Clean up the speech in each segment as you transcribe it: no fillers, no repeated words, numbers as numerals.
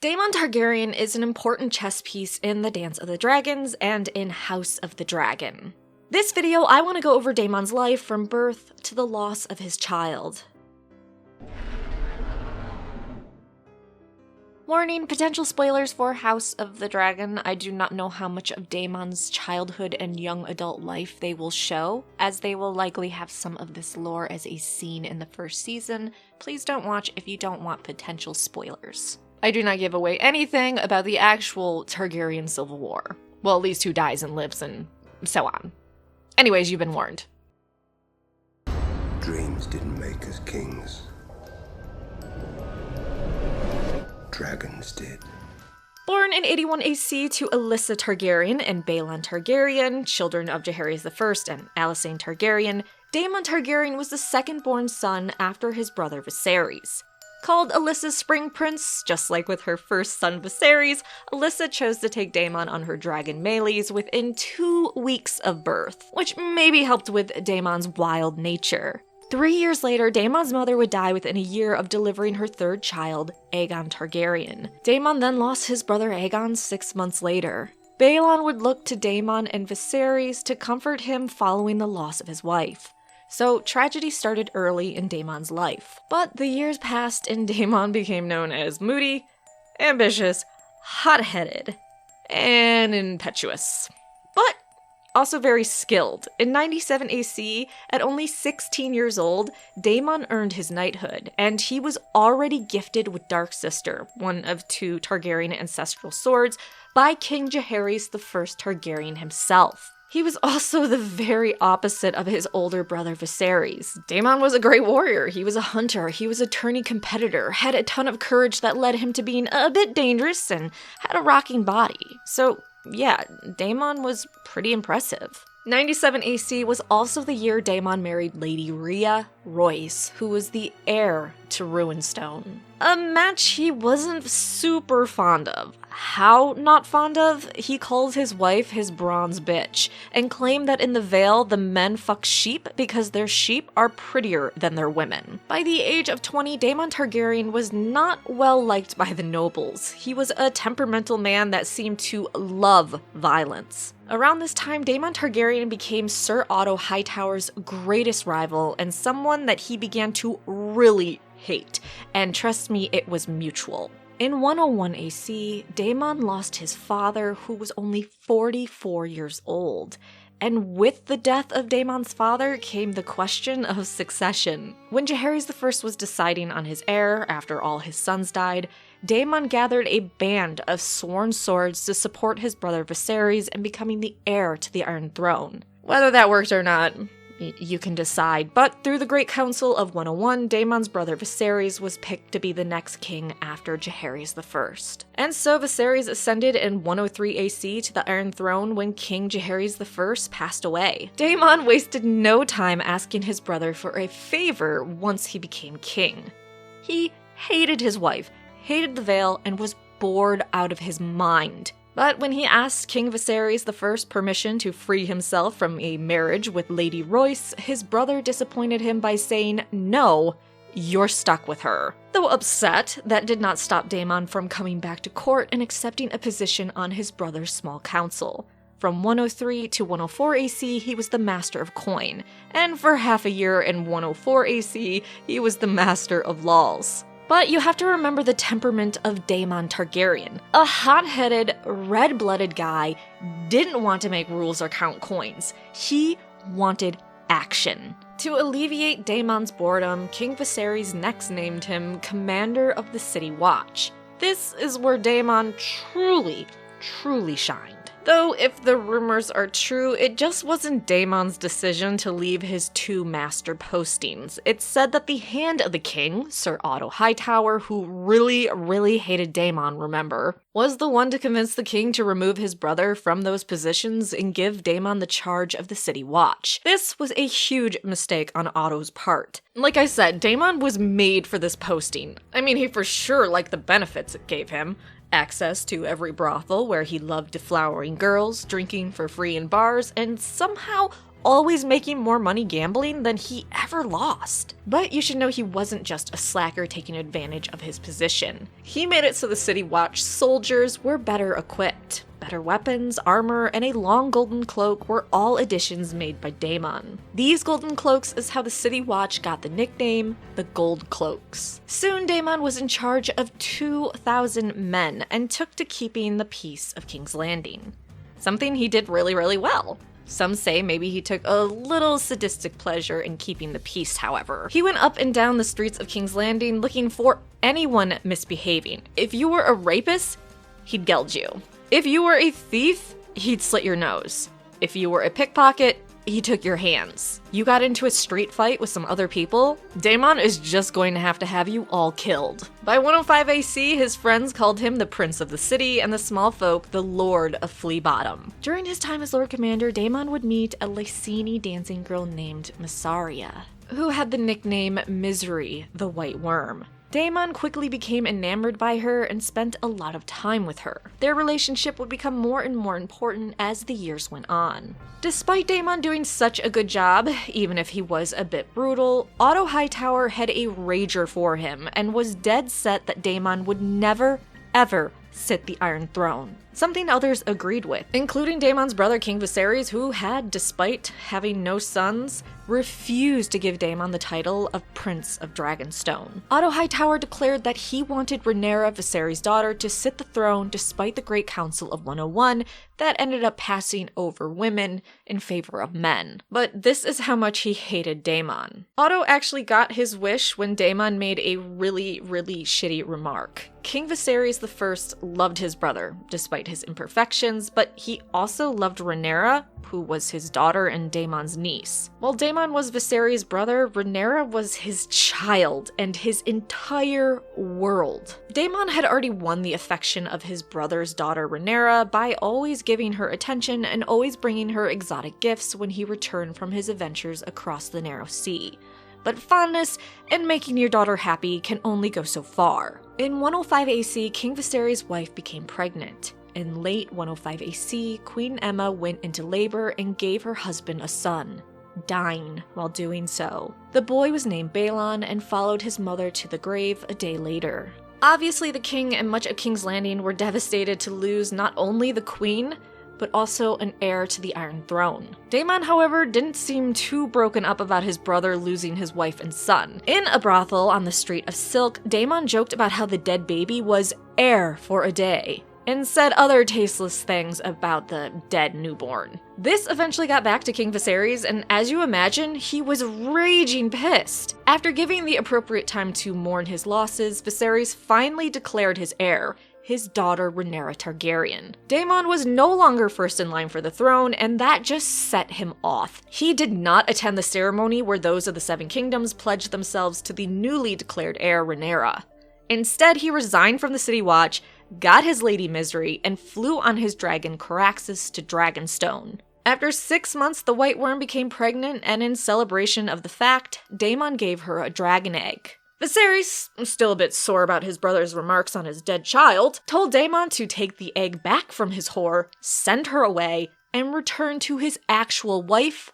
Daemon Targaryen is an important chess piece in the Dance of the Dragons and in House of the Dragon. This video, I want to go over Daemon's life from birth to the loss of his child. Warning, potential spoilers for House of the Dragon. I do not know how much of Daemon's childhood and young adult life they will show, as they will likely have some of this lore as a scene in the first season. Please don't watch if you don't want potential spoilers. I do not give away anything about the actual Targaryen Civil War. Well, at least who dies and lives and so on. Anyways, you've been warned. Dreams didn't make us kings. Dragons did. Born in 81 AC to Alyssa Targaryen and Baelon Targaryen, children of Jaehaerys I and Alysanne Targaryen, Daemon Targaryen was the second-born son after his brother Viserys. Called Alyssa's Spring Prince, just like with her first son Viserys, Alyssa chose to take Daemon on her dragon melees within 2 weeks of birth, which maybe helped with Daemon's wild nature. 3 years later, Daemon's mother would die within a year of delivering her third child, Aegon Targaryen. Daemon then lost his brother Aegon 6 months later. Baelon would look to Daemon and Viserys to comfort him following the loss of his wife. So tragedy started early in Daemon's life. But the years passed and Daemon became known as moody, ambitious, hot-headed, and impetuous. But also very skilled. In 97 AC, at only 16 years old, Daemon earned his knighthood, and he was already gifted with Dark Sister, one of 2 Targaryen ancestral swords, by King Jaehaerys I Targaryen himself. He was also the very opposite of his older brother Viserys. Daemon was a great warrior, he was a hunter, he was a tourney competitor, had a ton of courage that led him to being a bit dangerous, and had a rocking body. So yeah, Daemon was pretty impressive. 97 AC was also the year Daemon married Lady Rhea Royce, who was the heir to Ruinstone. A match he wasn't super fond of. How not fond of? He calls his wife his bronze bitch, and claimed that in the Vale the men fuck sheep because their sheep are prettier than their women. By the age of 20, Daemon Targaryen was not well liked by the nobles. He was a temperamental man that seemed to love violence. Around this time, Daemon Targaryen became Sir Otto Hightower's greatest rival and someone that he began to really hate, and trust me, it was mutual. In 101 AC, Daemon lost his father, who was only 44 years old. And with the death of Daemon's father came the question of succession. When Jaehaerys I was deciding on his heir after all his sons died, Daemon gathered a band of sworn swords to support his brother Viserys in becoming the heir to the Iron Throne. Whether that worked or not, you can decide, but through the Great Council of 101, Daemon's brother Viserys was picked to be the next king after Jaehaerys I. And so Viserys ascended in 103 AC to the Iron Throne when King Jaehaerys I passed away. Daemon wasted no time asking his brother for a favor once he became king. He hated his wife, hated the Vale, and was bored out of his mind. But when he asked King Viserys I permission to free himself from a marriage with Lady Royce, his brother disappointed him by saying, "No, you're stuck with her." Though upset, that did not stop Daemon from coming back to court and accepting a position on his brother's small council. From 103 to 104 AC, he was the Master of Coin, and for half a year in 104 AC, he was the Master of Laws. But you have to remember the temperament of Daemon Targaryen. A hot-headed, red-blooded guy didn't want to make rules or count coins. He wanted action. To alleviate Daemon's boredom, King Viserys next named him Commander of the City Watch. This is where Daemon truly shined. Though, if the rumors are true, it just wasn't Daemon's decision to leave his 2 master postings. It's said that the hand of the king, Sir Otto Hightower, who really hated Daemon, remember, was the one to convince the king to remove his brother from those positions and give Daemon the charge of the City Watch. This was a huge mistake on Otto's part. Like I said, Daemon was made for this posting. I mean, he for sure liked the benefits it gave him. Access to every brothel where he loved deflowering girls, drinking for free in bars, and somehow always making more money gambling than he ever lost. But you should know he wasn't just a slacker taking advantage of his position. He made it so the City Watch soldiers were better equipped. Better weapons, armor, and a long golden cloak were all additions made by Daemon. These golden cloaks is how the City Watch got the nickname, the Gold Cloaks. Soon Daemon was in charge of 2,000 men and took to keeping the peace of King's Landing. Something he did really, really well. Some say maybe he took a little sadistic pleasure in keeping the peace, however. He went up and down the streets of King's Landing looking for anyone misbehaving. If you were a rapist, he'd geld you. If you were a thief, he'd slit your nose. If you were a pickpocket, he took your hands. You got into a street fight with some other people, Daemon is just going to have you all killed. By 105 AC, his friends called him the Prince of the City and the small folk the Lord of Flea Bottom. During his time as Lord Commander, Daemon would meet a Lyseni dancing girl named Mysaria, who had the nickname Misery, the White Worm. Daemon quickly became enamored by her and spent a lot of time with her. Their relationship would become more and more important as the years went on. Despite Daemon doing such a good job, even if he was a bit brutal, Otto Hightower had a rager for him and was dead set that Daemon would never, ever sit the Iron Throne. Something others agreed with, including Daemon's brother King Viserys, who had, despite having no sons, refused to give Daemon the title of Prince of Dragonstone. Otto Hightower declared that he wanted Rhaenyra, Viserys' daughter, to sit the throne despite the Great Council of 101 that ended up passing over women in favor of men. But this is how much he hated Daemon. Otto actually got his wish when Daemon made a really, really shitty remark. King Viserys I loved his brother, despite his imperfections, but he also loved Rhaenyra, who was his daughter and Daemon's niece. While Daemon was Viserys' brother, Rhaenyra was his child and his entire world. Daemon had already won the affection of his brother's daughter Rhaenyra by always giving her attention and always bringing her exotic gifts when he returned from his adventures across the Narrow Sea. But fondness and making your daughter happy can only go so far. In 105 AC, King Viserys' wife became pregnant. In late 105 AC, Queen Aemma went into labor and gave her husband a son, dying while doing so. The boy was named Baelon and followed his mother to the grave a day later. Obviously, the king and much of King's Landing were devastated to lose not only the queen, but also an heir to the Iron Throne. Daemon, however, didn't seem too broken up about his brother losing his wife and son. In a brothel on the Street of Silk, Daemon joked about how the dead baby was heir for a day, and said other tasteless things about the dead newborn. This eventually got back to King Viserys, and as you imagine, he was raging pissed. After giving the appropriate time to mourn his losses, Viserys finally declared his heir, his daughter Rhaenyra Targaryen. Daemon was no longer first in line for the throne, and that just set him off. He did not attend the ceremony where those of the Seven Kingdoms pledged themselves to the newly declared heir Rhaenyra. Instead, he resigned from the City Watch, got his Lady Misery, and flew on his dragon Caraxes to Dragonstone. After 6 months, the White Worm became pregnant, and in celebration of the fact, Daemon gave her a dragon egg. Viserys, still a bit sore about his brother's remarks on his dead child, told Daemon to take the egg back from his whore, send her away, and return to his actual wife,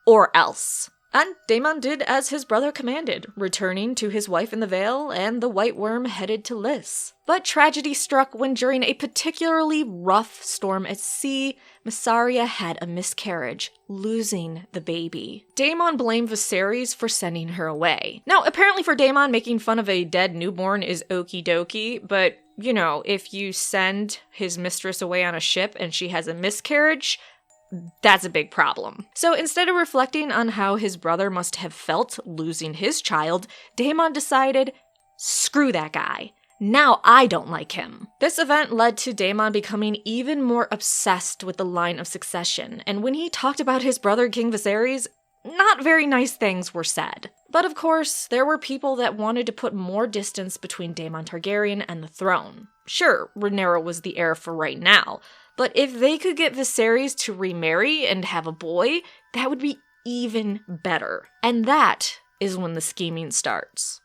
or else. And Daemon did as his brother commanded, returning to his wife in the Vale, and the White Worm headed to Lys. But tragedy struck when during a particularly rough storm at sea, Mysaria had a miscarriage, losing the baby. Daemon blamed Viserys for sending her away. Now, apparently for Daemon, making fun of a dead newborn is okie dokie, but, you know, if you send his mistress away on a ship and she has a miscarriage, that's a big problem. So instead of reflecting on how his brother must have felt losing his child, Daemon decided, screw that guy. Now I don't like him. This event led to Daemon becoming even more obsessed with the line of succession, and when he talked about his brother King Viserys, not very nice things were said. But of course, there were people that wanted to put more distance between Daemon Targaryen and the throne. Sure, Rhaenyra was the heir for right now, but if they could get Viserys to remarry and have a boy, that would be even better. And that is when the scheming starts.